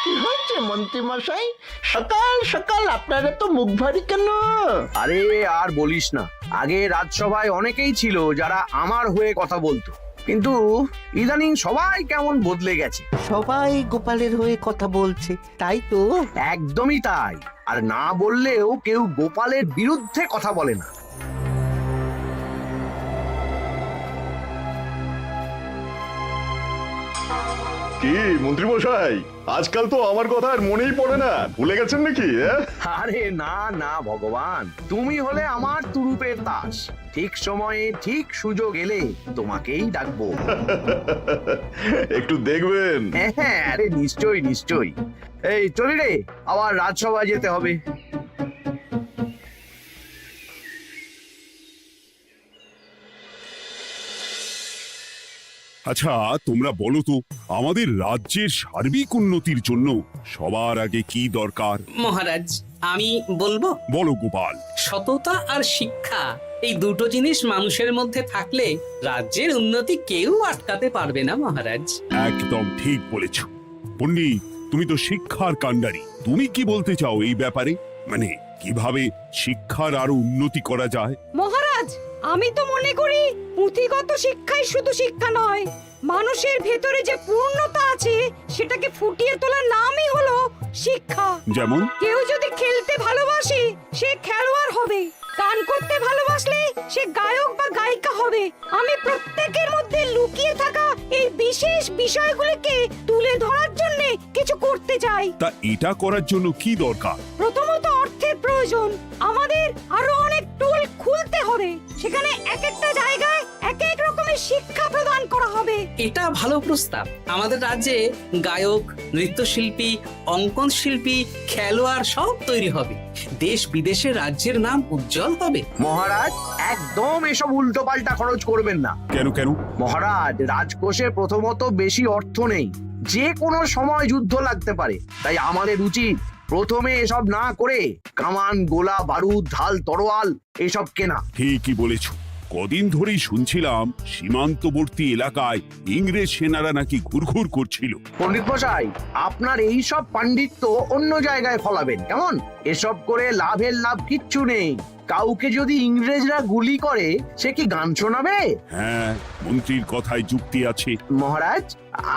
কি হয়েছে মন্ত্রী মশাই, সকাল সকাল আপনারা তো মুখ ভারী কেন? আরে আর বলিস না, আগে রাজসভায় অনেকেই ছিল যারা আমার হয়ে কথা বলতো, কিন্তু ইদানিং সবাই কেমন বদলে গেছে। সবাই গোপালের হয়ে কথা বলছে, তাই তো? একদমই তাই। আর না বললেও কেউ গোপালের বিরুদ্ধে কথা বলে না। কি মন্ত্রী মশাই, আজকাল তো আমার কথা আর মনেই পড়ে না, ভুলে গেছেন নাকি? আরে না না ভগবান, তুমি হলে আমার তুরুপের তাস। ঠিক সময়ে ঠিক সুযোগ এলে তোমাকেই ডাকবো। একটু দেখবেন। হ্যাঁ, আরে নিশ্চয়ই নিশ্চয়ই। এই চলি রে, আবার রাজসভায় যেতে হবে। আচ্ছা তোমরা বলো তো, আমাদের রাজ্যের সার্বিক উন্নতির জন্য সবার আগে কি দরকার? মহারাজ, আমি বলবো, বলো গোপাল। সততা আর শিক্ষা, এই দুটো জিনিস মানুষের মধ্যে থাকলে রাজ্যের উন্নতি কেউ আটকাতে পারবে না মহারাজ। একদম ঠিক বলেছ পণ্ডিত, তুমি তো শিক্ষার কাণ্ডারি। তুমি কি বলতে চাও এই ব্যাপারে? মানে কিভাবে শিক্ষার আরো উন্নতি করা যায়? মহারাজ, আমি তো মনে করি পুঁথিগত শিক্ষাই শুধু শিক্ষা নয়, মানুষের ভেতরে যে পূর্ণতা আছে সেটাকে ফুটিয়ে তোলার নামই হলো শিক্ষা। যেমন? কেউ যদি খেলতে ভালোবাসে সে খেলোয়াড় হবে, গান করতে ভালোবাসলে সে গায়ক বা গায়িকা হবে। আমি প্রত্যেকের মধ্যে লুকিয়ে থাকা এই বিশেষ বিষয়গুলিকে তুলে ধরার জন্য কিছু করতে চাই। তা এটা করার জন্য কি দরকার? প্রথমত অর্থের প্রয়োজন। আমাদের আরো অনেক টুল খুলতে হবে, সেখানে এক একটা জায়গায় এক এক রকমের শিক্ষা প্রদান করা হবে। এটা ভালো প্রস্তাব। আমাদের রাজ্যে গায়ক, নৃত্যশিল্পী, অঙ্কন শিল্পী, খেলোয়াড় সব তৈরি হবে। দেশ বিদেশে রাজ্যের নাম উজ্জ্বল হবে। মহারাজ, একদম এসব উল্টো পাল্টা খরচ করবেন না। কেন কেন? মহারাজ, রাজকোষে প্রথমত বেশি অর্থ নেই, যে কোনো সময় যুদ্ধ লাগতে পারে। তাই আমাদের উচিত প্রথমে এসব না করে কামান, গোলা বারুদ, ঢাল, তরোয়াল এসব কেনা। ঠিকই বলেছ। কদিন ধরেই শুনছিলাম সীমান্তবর্তী এলাকায় ইংরেজ সেনারা নাকি ঘুরঘুর করছিল। পণ্ডিত মশাই, আপনার এই সব পাণ্ডিত্য অন্য জায়গায় ফলাবেন কেমন? এসব করে লাভের লাভ কিচ্ছু নেই। কাউকে যদি ইংরেজরা গুলি করে সে কি গান শোনাবে? হ্যাঁ, মন্ত্রীর কথায় যুক্তি আছে। মহারাজ,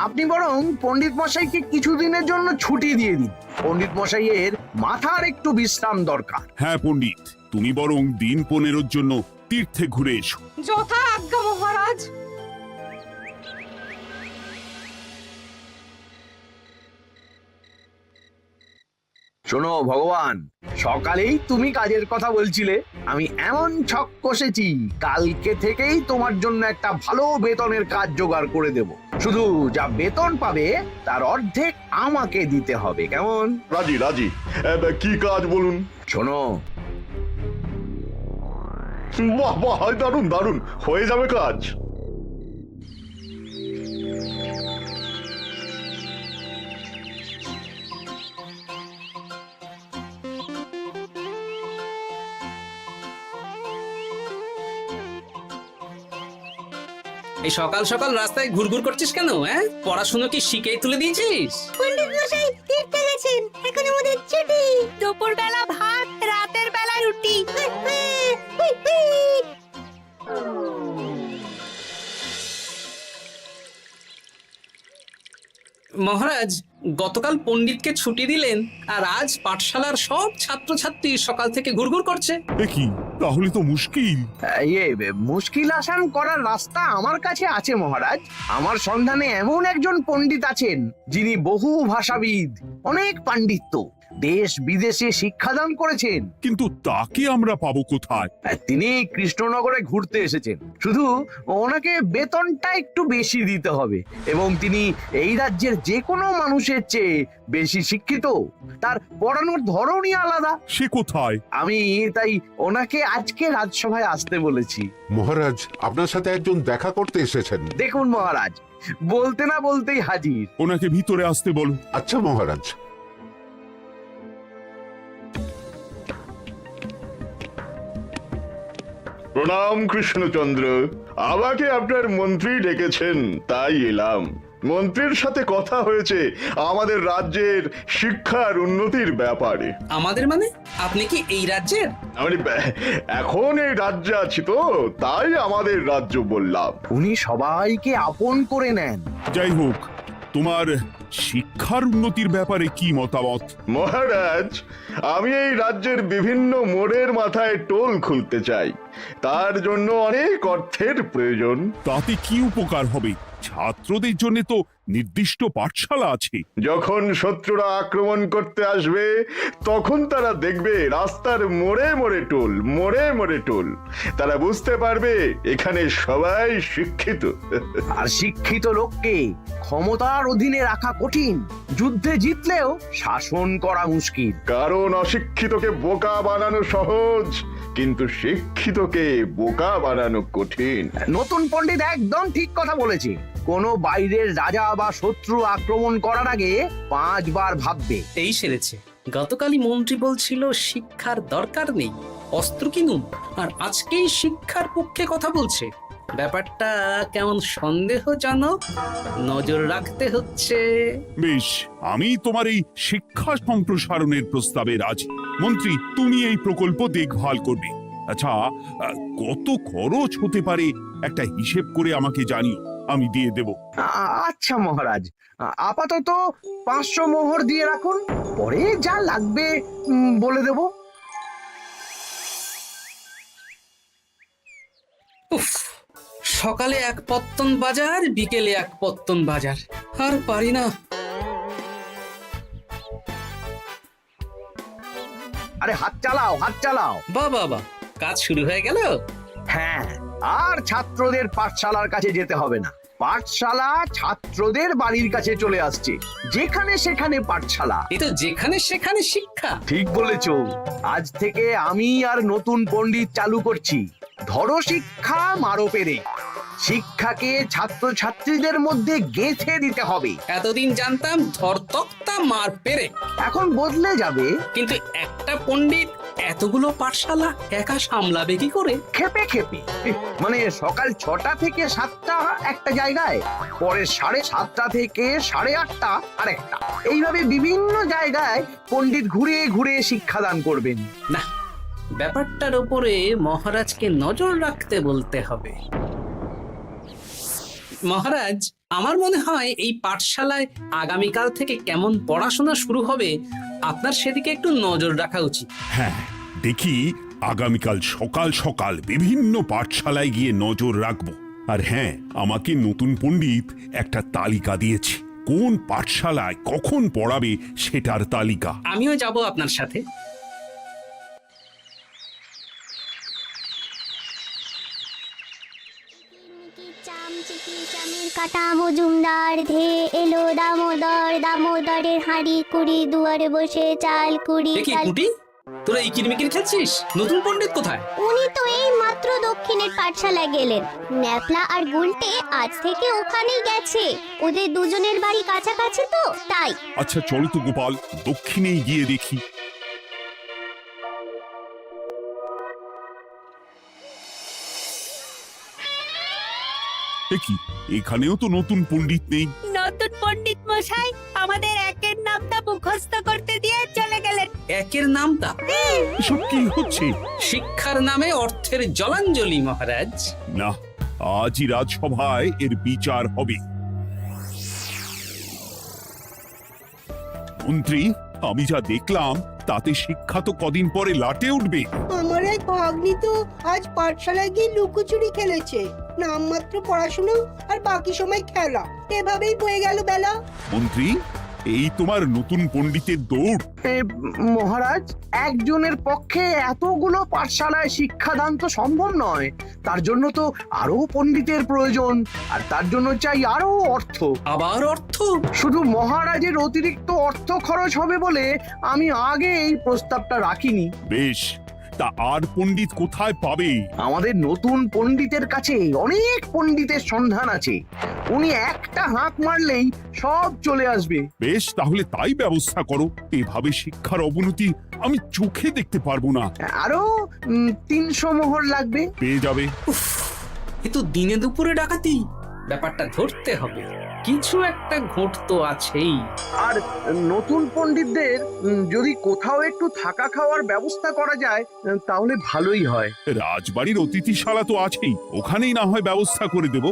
আপনি বরং পণ্ডিত মশাইকে কিছুদিনের জন্য ছুটি দিয়ে দিন। পণ্ডিত মশাইয়ের মাথার একটু বিশ্রাম দরকার। হ্যাঁ পণ্ডিত, তুমি বরং দিন 15 জন্য তীর্থে ঘুরে এসো। যথা আজ্ঞা মহারাজ। শোনো ভগবান, সকালেই তুমি কাজের কথা বলছিলে, আমি এমন ছক কষেছি কালকে থেকেই তোমার জন্য একটা ভালো বেতনের কাজ জোগাড় করে দেব। শুধু যা বেতন পাবে তার অর্ধেক আমাকে দিতে হবে, কেমন? রাজি রাজি। কি কাজ বলুন? শোনো, বাহ বাহ, দারুণ দারুণ, হয়ে যাবে কাজ। এই সকাল সকাল রাস্তায় ঘুরঘুর করছিস কেন? হ্যাঁ, পড়াশুনো কি শিখেই তুলে দিয়েছিস? পণ্ডিত মশাই তীর্থে গেছেন, এখন আমাদের ছুটি। দুপুর বেলা ভাত, রাতের বেলা রুটি। মহারাজ, গতকাল পণ্ডিতকে ছুটি দিলেন আর আজ পাঠশালার সব ছাত্রছাত্রী সকাল থেকে ঘুরঘুর করছে। এ কি, তাহলে তো মুশকিল। মুশকিল আসান করার রাস্তা আমার কাছে আছে মহারাজ। আমার সন্ধানে এমন একজন পণ্ডিত আছেন যিনি বহু ভাষাবিদ, অনেক পাণ্ডিত্য, দেশ বিদেশে শিক্ষাদান করেছেন। কিন্তু তাকে আমরা পাবো কোথায়? তিনি কৃষ্ণনগরে ঘুরতে এসেছেন, শুধু ওনাকে বেতনটা একটু বেশি দিতে হবে, এবং তিনি এই রাজ্যের যে কোনো মানুষের চেয়ে বেশি শিক্ষিত। তার পড়ানোর ধরনই আলাদা। সে কোথায়? আমি তাই ওনাকে আজকে রাজসভায় আসতে বলেছি। মহারাজ, আপনার সাথে একজন দেখা করতে এসেছেন। দেখুন মহারাজ, বলতে না বলতেই হাজির। ওনাকে ভিতরে আসতে বলো। আচ্ছা মহারাজ। প্রণাম কৃষ্ণচন্দ্র, আমাকে আপনার মন্ত্রী ডেকেছেন, তাই এলাম। মন্ত্রীর সাথে কথা হয়েছে আমাদের রাজ্যের শিক্ষার উন্নতির ব্যাপারে। আমাদের মানে আপনি কি এই রাজ্যের? আমি এখন এই রাজ্যে আছি তো, তাই আমাদের রাজ্য বললাম। উনি সবাইকে আপন করে নেন। যাই হোক, তোমার শিক্ষার উন্নতির ব্যাপারে কি মতামত? মহারাজ, আমি এই রাজ্যের বিভিন্ন মোড়ের মাথায় টোল খুলতে চাই। তার জন্য অনেক অর্থের প্রয়োজন। তাতে কি উপকার হবে? ছাত্রদের জন্য তো নির্দিষ্ট পাঠশালা আছে। যখন শত্রুরা আক্রমণ করতে আসবে তখন তারা দেখবে রাস্তার মোড়ে মোড়ে টোল, মোড়ে মোড়ে টোল। তারা বুঝতে পারবে এখানে সবাই শিক্ষিত। আর শিক্ষিত লোককে ক্ষমতার অধীনে রাখা কঠিন, যুদ্ধে জিতলেও শাসন করা মুশকিল। কারণ অশিক্ষিতকে বোকা বানানো সহজ, কিন্তু শিক্ষিতকে বোকা বানানো কঠিন। নতুন পণ্ডিত একদম ঠিক কথা বলেছে। কোনো বাইরের রাজা বা শত্রু আক্রমণ করার আগে 5 বার ভাববে। এই সেরেছে। গতকালই মন্ত্রী বলছিল শিক্ষার দরকার নেই, অস্ত্র কিনুন, আর আজকেই শিক্ষার পক্ষে কথা বলছে। ব্যাপারটা কেমন সন্দেহজনক, নজর রাখতে হচ্ছে। বেশ, আমি তোমার এই শিক্ষা সম্প্রসারণের প্রস্তাবে রাজি। মন্ত্রী, তুমি এই প্রকল্প দেখভাল করবে। আচ্ছা, কত খরচ হতে পারে একটা হিসেব করে আমাকে জানিও, আমি দিয়ে দেব। আচ্ছা মহারাজ, আপাতত 500 মোহর দিয়ে রাখুন, পরে যা লাগবে বলে দেব। উফ, সকালে এক পত্তন বাজার, বিকেলে এক পত্তন বাজার, আর পারি না। আরে হাত চালাও, হাত চালাও। বাবা, কাজ শুরু হয়ে গেল। হ্যাঁ, আর ছাত্রদের পাঠশালার কাছে যেতে হবে না। পাঠশালা ছাত্রদের বাড়ির কাছে চলে আসছে। যেখানে সেখানে পাঠশালা। এই তো যেখানে সেখানে শিক্ষা। ঠিক বলেছ। আজ থেকে আমি আর নতুন পণ্ডিত চালু করছি। ধরো শিক্ষা, মারো পেরে। শিক্ষাকে ছাত্রছাত্রীদের মধ্যে গেঁথে দিতে হবে। এতদিন জানতাম ধরতক্তা মার পেরে, এখন বদলে যাবে। কিন্তু একটা পণ্ডিত এতগুলো পাঠশালা একা সামলাবে কি করে? খেপে খেপে। মানে সকাল 6টা থেকে 7টা একটা জায়গায়, পরে 7:30 থেকে 8:30 আরেকটা। এইভাবে বিভিন্ন জায়গায় পণ্ডিত ঘুরে ঘুরে শিক্ষাদান করবেন। না, ব্যাপারটার উপরে মহারাজকে নজর রাখতে বলতে হবে। মহারাজ, আমার মনে হয় এই পাঠশালায় আগামীকাল থেকে কেমন পড়াশোনা শুরু হবে, আপনার সেদিকে একটু নজর রাখা উচিত। হ্যাঁ, দেখি আগামীকাল সকাল সকাল বিভিন্ন পাঠশালায় গিয়ে নজর রাখবো। আর হ্যাঁ, আমাকে নতুন পণ্ডিত একটা তালিকা দিয়েছে, কোন পাঠশালায় কখন পড়াবে সেটার তালিকা। আমিও যাব আপনার সাথে। কাটা মজুমদার ধে এলো দামোদর, দামোদরের হাঁড়ি কুড়ি, দুয়ারে বসে চাল কুড়ি। দেখি কুটি, তোরা এই কিরমিকির খেলছিস? নতুন পণ্ডিত কোথায়? উনি তো এই মাত্র দক্ষিণের পাঠশালায় গেলেন। ন্যাপলা আর গুলটে আজ থেকে ওখানেই গেছে। ওদের দুজনের বাড়ি কাছাকাছি তো, তাই। আচ্ছা চলো তো গোপাল, দক্ষিণেই গিয়ে দেখি। দেখি, এখানেও তো নতুন পণ্ডিত নেই। নতুন পণ্ডিত মশাই আমাদের একের নামটা মুখস্থ করতে দিয়ে চলে গেলেন। একের নামটা? এসব কি হচ্ছে? শিক্ষার নামে অর্থের জলাঞ্জলি মহারাজ। না, আজই রাজসভায় এর বিচার হবে। মন্ত্রী, আমি যা দেখলাম তাতে শিক্ষা তো কদিন পরে লাটে উঠবে। আমার এক ভাগ্নি তো আজ পাঠশালায় গিয়ে লুকোচুরি খেলেছে। নামমাত্র পড়াশোনা আর বাকি সময় খেলা, এভাবেই বয়ে গেল বেলা। মন্ত্রী, এই তোমার নতুন পণ্ডিতের দৌড়। মহারাজ, একজনের পক্ষে এতগুলো পাঠশালায় শিক্ষাদান তো সম্ভব নয়। তার জন্য তো আরো পণ্ডিতের প্রয়োজন, আর তার জন্য চাই আরো অর্থ। আবার অর্থ? শুধু মহারাজের অতিরিক্ত অর্থ খরচ হবে বলে আমি আগে এই প্রস্তাবটা রাখিনি। বেশ, তা আর পণ্ডিত কোথায় পাবে? আমাদের নতুন পণ্ডিতের কাছে অনেক পণ্ডিতের সন্ধান আছে। উনি একটা হাঁক মারলেই সব চলে আসবে। বেশ, তাহলে তাই ব্যবস্থা করো। এভাবে শিক্ষার অবনতি আমি চোখে দেখতে পারবো না। আরো 300 মোহর লাগবে। পেয়ে যাবে। এ তো দিনে দুপুরে ডাকাতি। ব্যাপারটা ধরতে হবে। কিছু একটা ঘোট তো আছেই। আর নতুন পণ্ডিতদের যদি কোথাও একটু থাকা খাওয়ার ব্যবস্থা করা যায় তাহলে ভালোই হয়। রাজবাড়ির অতিথিশালা তো আছেই, ওখানেই না হয় ব্যবস্থা করে দেব।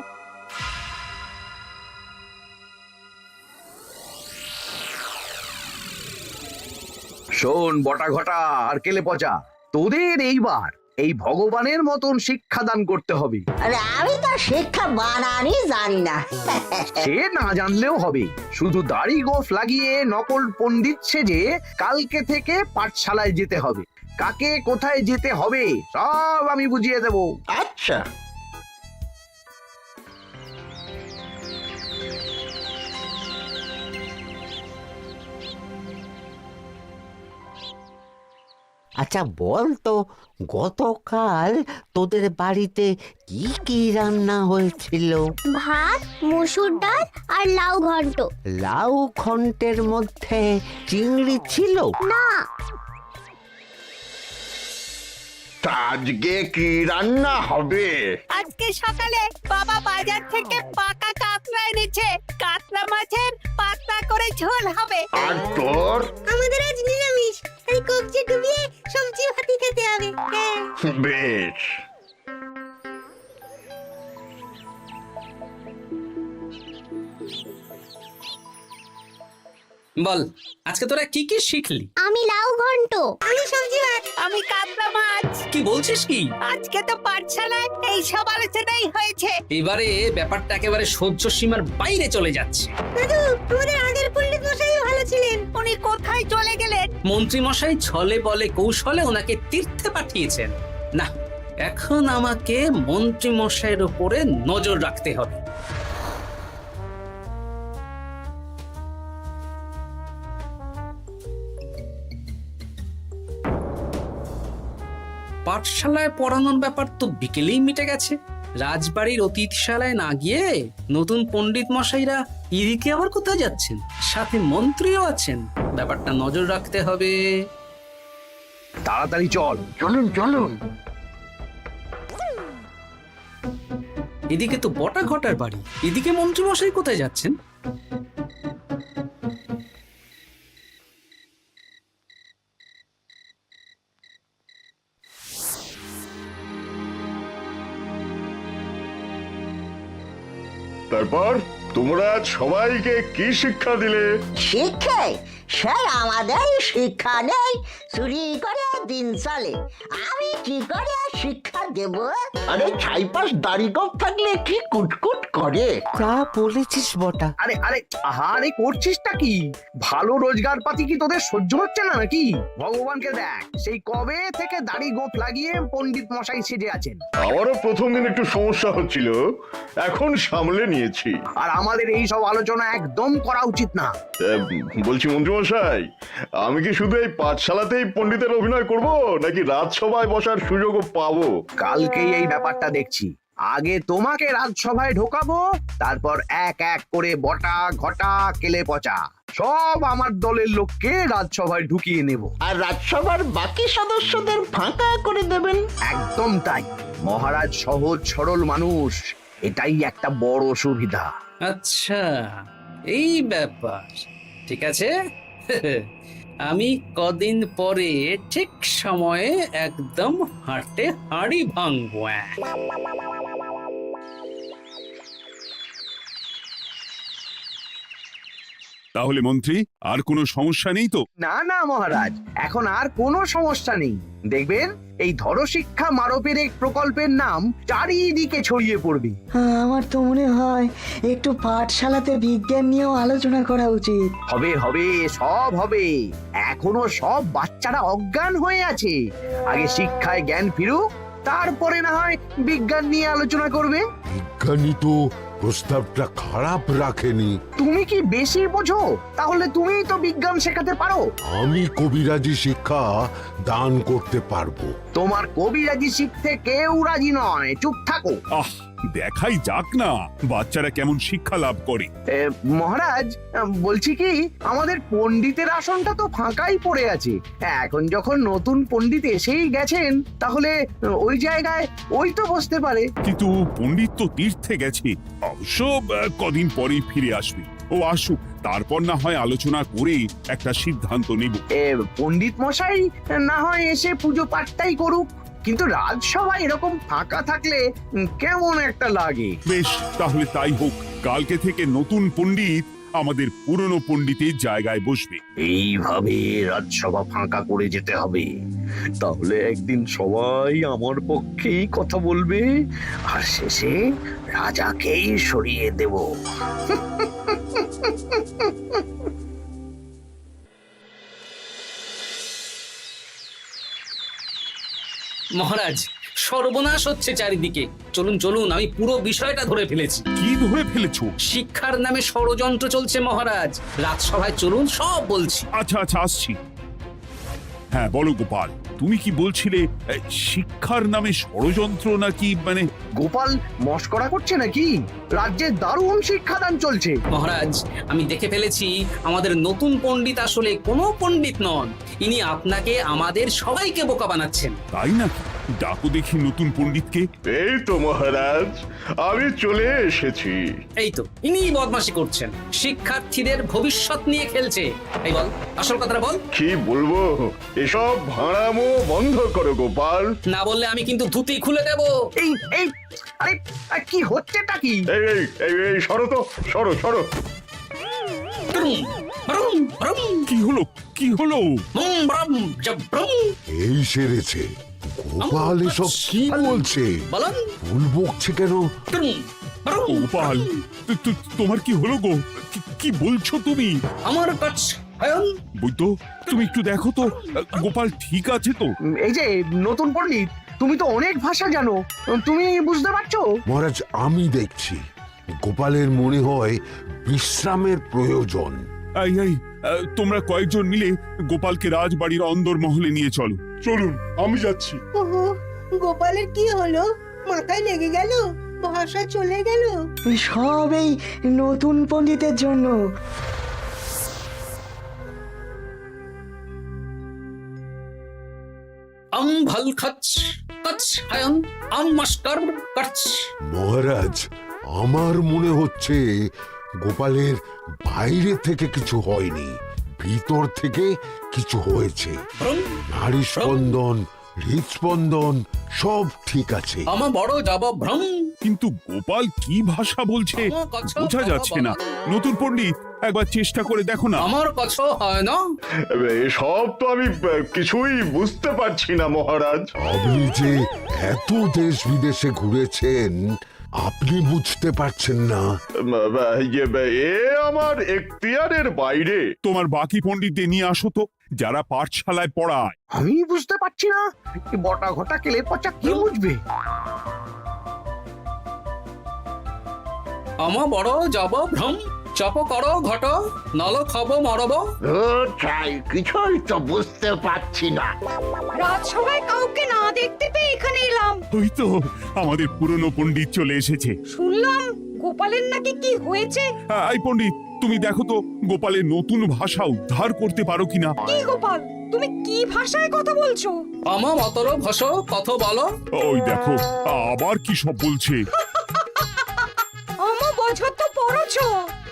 শোন বটা ঘটা আর কেলে পচা, তোদের এইবার এই ভগবানের মতন শিক্ষাদান করতে হবে। আরে আমি তো শিক্ষা বানানই জানি না। সে না জানলেও হবে, শুধু দাড়ি গোঁফ লাগিয়ে নকল পণ্ডিত সেজে কালকে থেকে পাঠশালায় যেতে হবে। কাকে কোথায় যেতে হবে সব আমি বুঝিয়ে দেব। আচ্ছা, আচ্ছা বল তো, গতকাল তোদের বাড়িতে কি কি রান্না হয়েছিল? ভাত, মসুর ডাল আর লাউ ঘন্ট। লাউ ঘন্টের মধ্যে চিংড়ি ছিল? না। তা আজকে কি রান্না হবে? আজকে সকালে বাবা বাজার থেকে পাকা কাতলা এনেছে। কাতলা মাছের পাতলা করে ঝোল হবে। আর তোর? আমাদের আজ নিরামিষ, এই কবজি ডুবিয়ে সবজি ভাতি খেতে হবে। বেশ। বল, আজকে তোরা কি কি শিখলি? আমি লাউ ঘন্ট। আমি সবজি ভাত। আমি কাতলা মাছ। কি বলছিস কি? আজকে তো পাঠশালায় এই সব আলোচনাই হয়েছে। এবারে ব্যাপারটা একেবারে সহ্য সীমার বাইরে চলে যাচ্ছে। দাদু, আমাদের আগের পণ্ডিত মশাই ভালো ছিলেন। উনি কোথায় চলে গেলেন? মন্ত্রী মশাই ছলে বলে কৌশলে ওনাকে তীর্থে পাঠিয়েছেন। না, এখন আমাকে মন্ত্রী মশাইয়ের উপরে নজর রাখতে হবে। পাঠশালায় পড়ানোর ব্যাপার তো বিকেলেই মিটে গেছে। রাজবাড়ির অতিথিশালায় না গিয়ে নতুন পণ্ডিত মশাইরা এদিকে আবার কোথায় যাচ্ছেন? সাথে মন্ত্রীও আছেন, ব্যাপারটা নজর রাখতে হবে। তাড়াতাড়ি চল। চলুন চলুন। এদিকে তো বটা ঘটার বাড়ি, এদিকে মন্ত্রী মশাই কোথায় যাচ্ছেন? তারপর তোমরা সবাইকে কি শিক্ষা দিলে? শিক্ষে সে আমাদের শিক্ষা নেই, চুরি করে দিন চলে। আমি কি করে শিক্ষা দেব? আরে ছাইপাশ দাড়ি গোঁফ থাকলে কি কুটকুট করে। যা বলেছিস বটা। আরে আরে আহারে করছিসটা কি? ভালো রোজগার পাতি কি তোদের সহ্য হচ্ছে না নাকি? ভগবানকে দেখ, সেই কবে থেকে দাড়ি গোঁফ লাগিয়ে পণ্ডিত মশাই সেজে আছেন। আমারও প্রথম দিন একটু সমস্যা হচ্ছিল, এখন সামলে নিয়েছি। আর আমাদের এই সব আলোচনা একদম করা উচিত না। বলছি মন্ত্রীমশাই, আমি কি শুধু এই পাঠশালাতেই পণ্ডিতের অভিনয় করব, নাকি রাজসভায় বসার সুযোগও পাবো? কালকেই এই ব্যাপারটা দেখছি। আগে তোমাকে রাজসভায় ঢোকাবো, তারপর এক এক করে বটা ঘটা কেলে পচা সব আমার দলের লোককে রাজসভায় ঢুকিয়ে নেব। আর রাজসভার বাকি সদস্যদের ফাঁকা করে দেবেন। একদম তাই। মহারাজ সহজ সরল মানুষ, এটাই একটা বড় সুবিধা। আচ্ছা, এই ব্যাপার। ঠিক আছে, আমি কদিন পরে ঠিক সময়ে একদম হাটে হাড়ি ভাঙবো। তাহলে মন্ত্রী, আর কোনো সমস্যা নেই তো? না না মহারাজ, এখন আর কোনো সমস্যা নেই। দেখবেন এই ধরশিক্ষা মারপের এক প্রকল্পের নাম চারিদিকে ছড়িয়ে পড়বে। আমার তো মনে হয় একটু পাঠশালাতে বিজ্ঞান নিয়েও আলোচনা করা উচিত। হবে হবে, সব হবে। এখনো সব বাচ্চারা অজ্ঞান হয়ে আছে। আগে শিক্ষায় জ্ঞান ফিরুক, তারপরে না হয় বিজ্ঞান নিয়ে আলোচনা করবে। বিজ্ঞানী তো প্রস্তাবটা খারাপ রাখেনি। তুমি কি বেশি বোঝো? তাহলে তুমিই তো বিজ্ঞান শেখাতে পারো। আমি কবিরাজি শিক্ষা দান করতে পারবো। তোমার কবিরাজি শিখতে কেউ রাজি নয়, চুপ থাকো। আহ, দেখাই যাক না বাচ্চারা কেমন শিক্ষা লাভ করে। মহারাজ, বলছি কি, আমাদের পণ্ডিতের আসনটা তো ফাঁকাই পড়ে আছে। এখন যখন নতুন পণ্ডিত এসেই গেছেন, তাহলে ওই জায়গায় ওই তো বসতে পারে। কিন্তু পণ্ডিত তো তীর্থে গেছে, অবশ্য কদিন পরেই ফিরে আসবে। ও আসুক, তারপর না হয় আলোচনা করে একটা সিদ্ধান্ত নেব। পণ্ডিত মশাই না হয় এসে পুজো পাঠটাই করুক, কিন্তু রাজসভা এরকম ফাঁকা থাকলে কেমন একটা লাগে। বেশ, তাহলে তাই হোক। কালকে থেকে নতুন পণ্ডিত আমাদের পুরনো পণ্ডিতের জায়গায় বসবে। এইভাবে রাজসভা ফাঁকা করে যেতে হবে, তাহলে একদিন সবাই আমার পক্ষেই কথা বলবে, আর শেষে রাজাকেই সরিয়ে দেব। মহারাজ, সর্বনাশ হচ্ছে চারিদিকে। চলুন চলুন, আমি পুরো বিষয়টা ধরে ফেলেছি। কি ধরে ফেলেছো? শিক্ষার নামে ষড়যন্ত্র চলছে মহারাজ। রাজসভায় চলুন, সব বলছি। আচ্ছা আচ্ছা, আসছি। হ্যাঁ বলো গোপাল, তুমি কি বলছিলে? শিক্ষার নামে ষড়যন্ত্র নাকি? মানে গোপাল মস্করা করছে নাকি? রাজ্যে দারুণ শিক্ষাদান চলছে। মহারাজ, আমি দেখে ফেলেছি আমাদের নতুন পণ্ডিত আসলে কোনো পণ্ডিত নন। ইনি আপনাকে, আমাদের সবাইকে বোকা বানাচ্ছেন। তাই নাকি? ডাকো দেখি নতুন পণ্ডিতকে। এই তো মহারাজ, আমি চলে এসেছি। এই তো ইনি বদমাশি করছেন, শিক্ষার্থীদের ভবিষ্যৎ নিয়ে খেলছে। এই বল, আসল কথাটা বল। কি বলবো, এসব ভাড়ামো বন্ধ করো গোপাল। না বললে আমি কিন্তু ধুতি খুলে দেব। এই এই আরে কি হচ্ছেটা কি? এই এই এই এই সরো তো, সরো সরো। ব্রুম, ব্রুম, ব্রুম, কি হলো? কি হলো? ব্রুম, ব্রুম, জব, ব্রুম। এই সেরেছে। গোপাল এসব কি বলছে? বলুন। ভুল বকছে কেন? ব্রুম, ব্রুম। গোপাল, তোমার কি হলো গো? কি বলছো তুমি? আমার কাছে বৈদ্য, তুমি একটু দেখো তো গোপাল ঠিক আছে তো? এই যে নতুন পণ্ডিত, তুমি তো অনেক ভাষা জানো, তুমি বুঝতে পারছো? মহারাজ, আমি দেখছি গোপালের মনে হয় বিশ্রামের প্রয়োজন। এই এই, তোমরা কয়েকজন মিলে গোপালকে রাজবাড়ির অন্দরমহলে নিয়ে চলো। চলুন, আমি যাচ্ছি। ওহো, গোপালের কি হলো? মাথায় লেগে গেল? ভাষা চলে গেল? সব এই নতুন পণ্ডিতের জন্য। ভাল খাচ কাচ হায়ন মাস্টার কাচ। মহারাজ, আমার মনে হচ্ছে গোপালের বাইরে থেকে কিছু হয়নি, ভিতর থেকে কিছু হয়েছে। নারী স্পন্দন, হৃদস্পন্দন সব ঠিক আছে। আমার বড় যাব ভ্রম। কিন্তু গোপাল কি ভাষা বলছে বোঝা যাচ্ছে না। নতুন পণ্ডিত, একবার চেষ্টা করে দেখো না। আমার কথা হয় না। এসব তো আমি কিছুই বুঝতে পারছি না মহারাজ। আপনি যে এত দেশ বিদেশে ঘুরেছেন, আপনি বুঝতে পারছেন না? এ আমার এখতিয়ারের বাইরে। তোমার বাকি পণ্ডিতদের নিয়ে আসো তো, যারা পাঠশালায় পড়ায়। আমি বুঝতে পারছি না, বটা ঘটা কেলে পচা কি বুঝবে? আমার বড় যাব ভ্রম। চপ করো ঘট, নল খাব মরব। কিছুই তো বুঝতে পারছি না। রাজসভায় কাউকে না দেখতে পেয়ে এখানে এলাম। ওই তো আমাদের পুরনো পণ্ডিত চলে এসেছে। শুনলাম গোপালের নাকি কি হয়েছে। এই পণ্ডিত, তুমি দেখো তো গোপালের নতুন ভাষা উদ্ধার করতে পারো কিনা। কি গোপাল, তুমি কি ভাষায় কথা বলছো? আমার মতর ভাষা কথা বলো। ওই দেখো আবার কি সব বলছে। আমো বোঝো তো পড়ছো,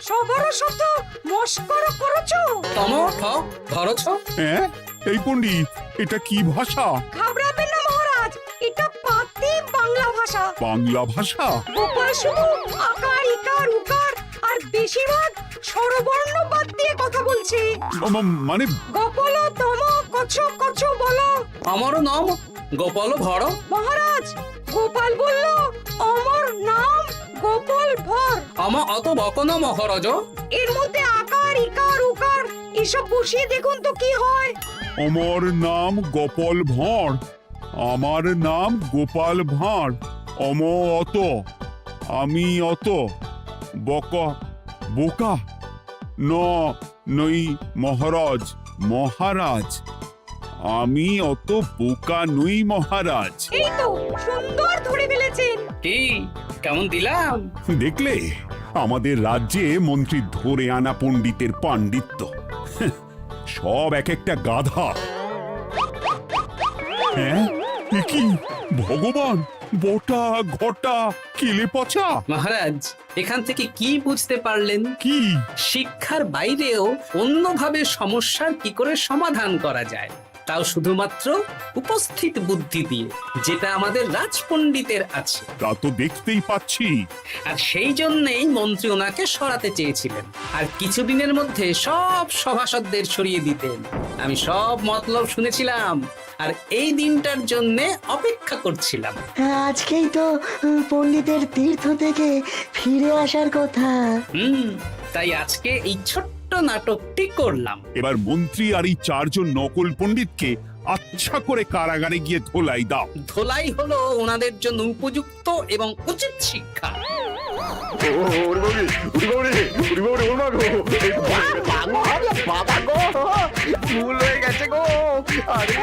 সবার সাথে মস্করা করছো। তমো ঠক ধরছ। হ্যাঁ, এই পণ্ডিত, এটা কি ভাষা? ঘাবড়াবেন না মহারাজ, এটা পাতি বাংলা ভাষা। বাংলা ভাষা? গোপাল শুধু আকার ইকার উকার আর বেশিরভাগ স্বরবর্ণ বাদ দিয়ে কথা বলছে। মানে গোপাল তম কছ কছ বলো। আমার নাম গোপাল ভর। মহারাজ, গোপাল বলল আমার নাম গোপাল ভর। আমার অত বকনা মহারাজ। এর মধ্যে আকার ইকার উকার এসব বসিয়ে দেখুন তো কি হয়। আমার নাম গোপাল ভাঁড়। আমার নাম গোপাল ভাঁড়। অত, আমি অত বকা বোকা নই মহারাজ। মহারাজ, আমি অত বোকা নই মহারাজ। এই তো সুন্দর ধরে ফেলেছেন। কি কেমন দিলাম? দেখলে আমাদের রাজ্যে মন্ত্রী ধরে আনা পণ্ডিতের পাণ্ডিত্য। হ্যাঁ, সব এক একটা গাধা। হ্যাঁ, এ কি ভগবান, বটা ঘটা কেলে পচা। মহারাজ, এখান থেকে কি বুঝতে পারলেন? কি? শিক্ষার বাইরেও অন্যভাবে সমস্যার কি করে সমাধান করা যায়, তাও শুধুমাত্র উপস্থিত বুদ্ধি দিয়ে, যেটা আমাদের রাজপণ্ডিতের আছে। তা তো দেখতেই পাচ্ছি। আর সেই জন্যেই মন্ত্রী ওনাকে সরাতে চেয়েছিলেন, আর কিছুদিনের মধ্যে সব সভাসদদের সরিয়ে দিতেন। আমি সব মতলব শুনেছিলাম, আর এই দিনটার জন্যে অপেক্ষা করছিলাম। আজকেই তো পণ্ডিতের তীর্থ থেকে ফিরে আসার কথা। তাই আজকে এই ছোট্ট নাটকটি করলাম। এবার মন্ত্রী আর এই 4 জন নকল পণ্ডিতকে আচ্ছা করে কারাগারে গিয়ে ধোলাই দাও। ধোলাই হলো ওনাদের জন্য উপযুক্ত এবং উচিত শিক্ষা। বাবা গো, ভুল হয়ে গেছে গো। আরে